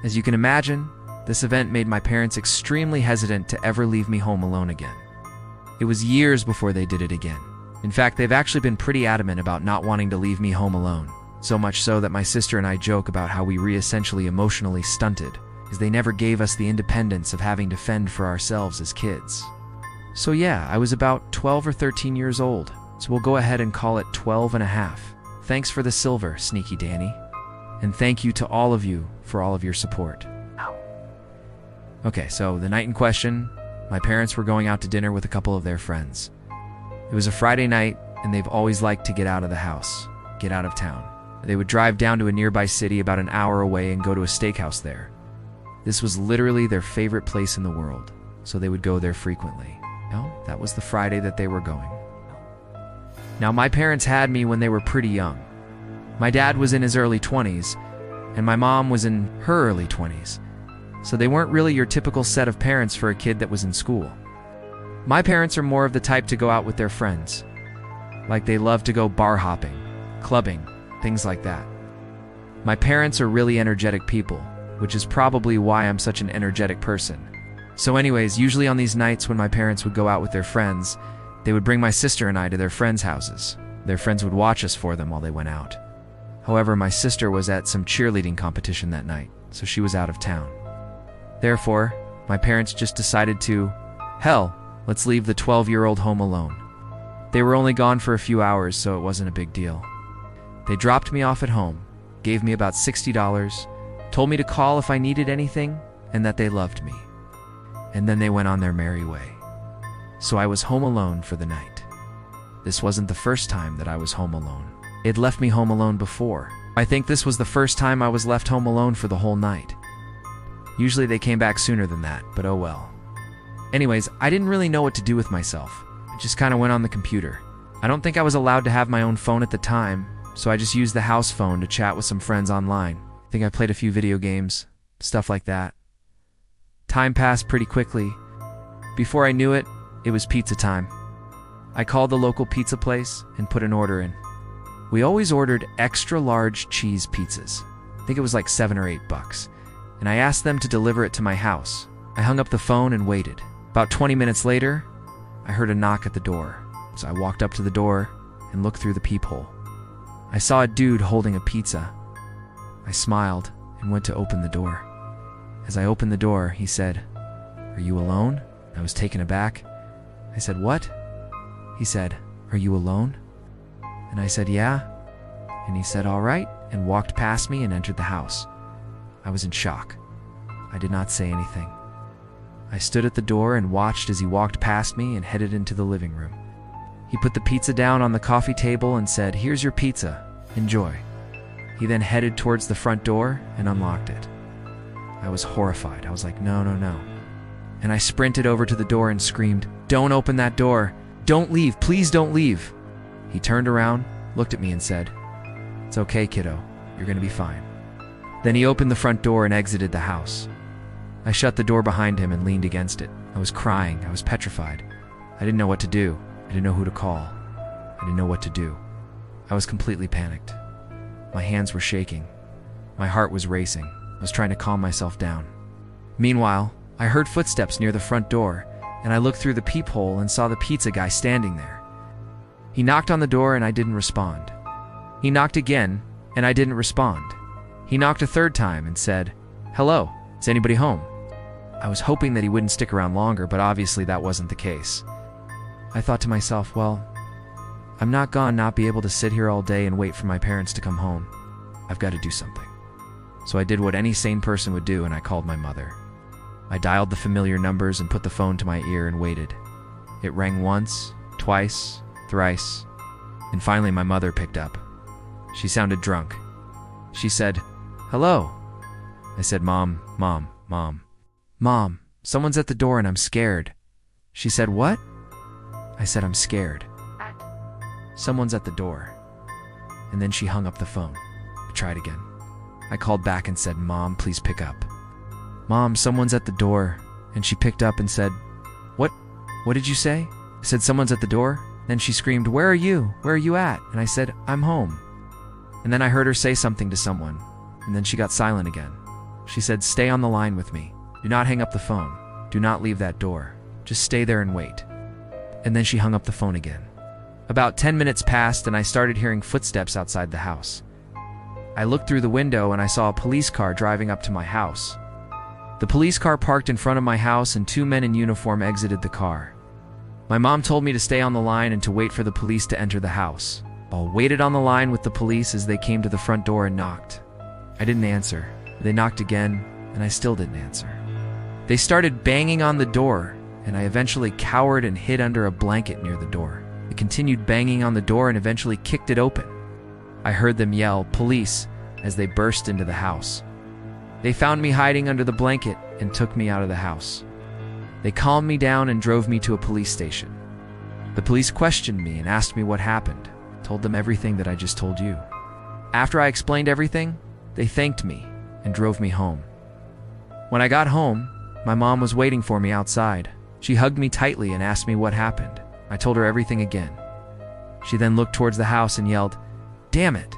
As you can imagine, this event made my parents extremely hesitant to ever leave me home alone again. It was years before they did it again. In fact, they've actually been pretty adamant about not wanting to leave me home alone, so much so that my sister and I joke about how we were essentially emotionally stunted, as they never gave us the independence of having to fend for ourselves as kids. So yeah, I was about 12 or 13 years old, so we'll go ahead and call it 12 and a half. Thanks for the silver, Sneaky Danny. And thank you to all of you for all of your support. Okay, so the night in question, my parents were going out to dinner with a couple of their friends. It was a Friday night, and they've always liked to get out of the house, get out of town. They would drive down to a nearby city about an hour away and go to a steakhouse there. This was literally their favorite place in the world, so they would go there frequently. Well, that was the Friday that they were going. Now, my parents had me when they were pretty young. My dad was in his early 20s, and my mom was in her early 20s, so they weren't really your typical set of parents for a kid that was in school. My parents are more of the type to go out with their friends. Like, they love to go bar hopping, clubbing, things like that. My parents are really energetic people, which is probably why I'm such an energetic person. So anyways, usually on these nights when my parents would go out with their friends, they would bring my sister and I to their friends' houses. Their friends would watch us for them while they went out. However, my sister was at some cheerleading competition that night, so she was out of town. Therefore, my parents just decided to, hell, let's leave the 12-year-old home alone. They were only gone for a few hours, so it wasn't a big deal. They dropped me off at home, gave me about $60, told me to call if I needed anything, and that they loved me. And then they went on their merry way. So I was home alone for the night. This wasn't the first time that I was home alone. It left me home alone before. I think this was the first time I was left home alone for the whole night. Usually they came back sooner than that, but oh well. Anyways, I didn't really know what to do with myself. I just kind of went on the computer. I don't think I was allowed to have my own phone at the time, so I just used the house phone to chat with some friends online. I think I played a few video games, stuff like that. Time passed pretty quickly. Before I knew it, it was pizza time. I called the local pizza place and put an order in. We always ordered extra large cheese pizzas. I think it was like $7 or $8. And I asked them to deliver it to my house. I hung up the phone and waited. About 20 minutes later, I heard a knock at the door. So I walked up to the door and looked through the peephole. I saw a dude holding a pizza. I smiled and went to open the door. As I opened the door, he said, "Are you alone?" I was taken aback. I said, "What?" He said, "Are you alone?" And I said, "Yeah." And he said, "All right," and walked past me and entered the house. I was in shock. I did not say anything. I stood at the door and watched as he walked past me and headed into the living room. He put the pizza down on the coffee table and said, "Here's your pizza. Enjoy." He then headed towards the front door and unlocked it. I was horrified. I was like, "No, no, no." And I sprinted over to the door and screamed, "Don't open that door. Don't leave. Please don't leave." He turned around, looked at me and said, "It's okay, kiddo. You're going to be fine." Then he opened the front door and exited the house. I shut the door behind him and leaned against it. I was crying. I was petrified. I didn't know what to do. I didn't know who to call. I didn't know what to do. I was completely panicked. My hands were shaking. My heart was racing. I was trying to calm myself down. Meanwhile, I heard footsteps near the front door, and I looked through the peephole and saw the pizza guy standing there. He knocked on the door and I didn't respond. He knocked again, and I didn't respond. He knocked a third time and said, "Hello, is anybody home?" I was hoping that he wouldn't stick around longer, but obviously that wasn't the case. I thought to myself, well, I'm not gonna not be able to sit here all day and wait for my parents to come home. I've got to do something. So I did what any sane person would do, and I called my mother. I dialed the familiar numbers and put the phone to my ear and waited. It rang once, twice, thrice, and finally my mother picked up. She sounded drunk. She said, "Hello." I said, Mom, someone's at the door and I'm scared." She said, "What?" I said, "I'm scared. Someone's at the door." And then she hung up the phone. I tried again. I called back and said, "Mom, please pick up." "Mom, someone's at the door." And she picked up and said, What did you say?" I said, "Someone's at the door." Then she screamed, "Where are you? Where are you at?" And I said, "I'm home." And then I heard her say something to someone, and then she got silent again. She said, "Stay on the line with me. Do not hang up the phone. Do not leave that door. Just stay there and wait." And then she hung up the phone again. About 10 minutes passed and I started hearing footsteps outside the house. I looked through the window and I saw a police car driving up to my house. The police car parked in front of my house and 2 men in uniform exited the car. My mom told me to stay on the line and to wait for the police to enter the house. I waited on the line with the police as they came to the front door and knocked. I didn't answer. They knocked again, and I still didn't answer. They started banging on the door, and I eventually cowered and hid under a blanket near the door. They continued banging on the door and eventually kicked it open. I heard them yell, "Police," as they burst into the house. They found me hiding under the blanket and took me out of the house. They calmed me down and drove me to a police station. The police questioned me and asked me what happened. I told them everything that I just told you. After I explained everything, they thanked me and drove me home. When I got home, my mom was waiting for me outside. She hugged me tightly and asked me what happened. I told her everything again. She then looked towards the house and yelled, "Damn it!"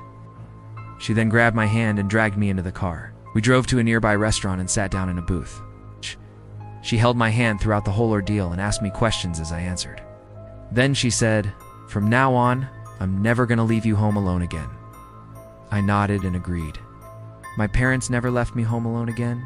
She then grabbed my hand and dragged me into the car. We drove to a nearby restaurant and sat down in a booth. She held my hand throughout the whole ordeal and asked me questions as I answered. Then she said, "From now on, I'm never going to leave you home alone again." I nodded and agreed. My parents never left me home alone again,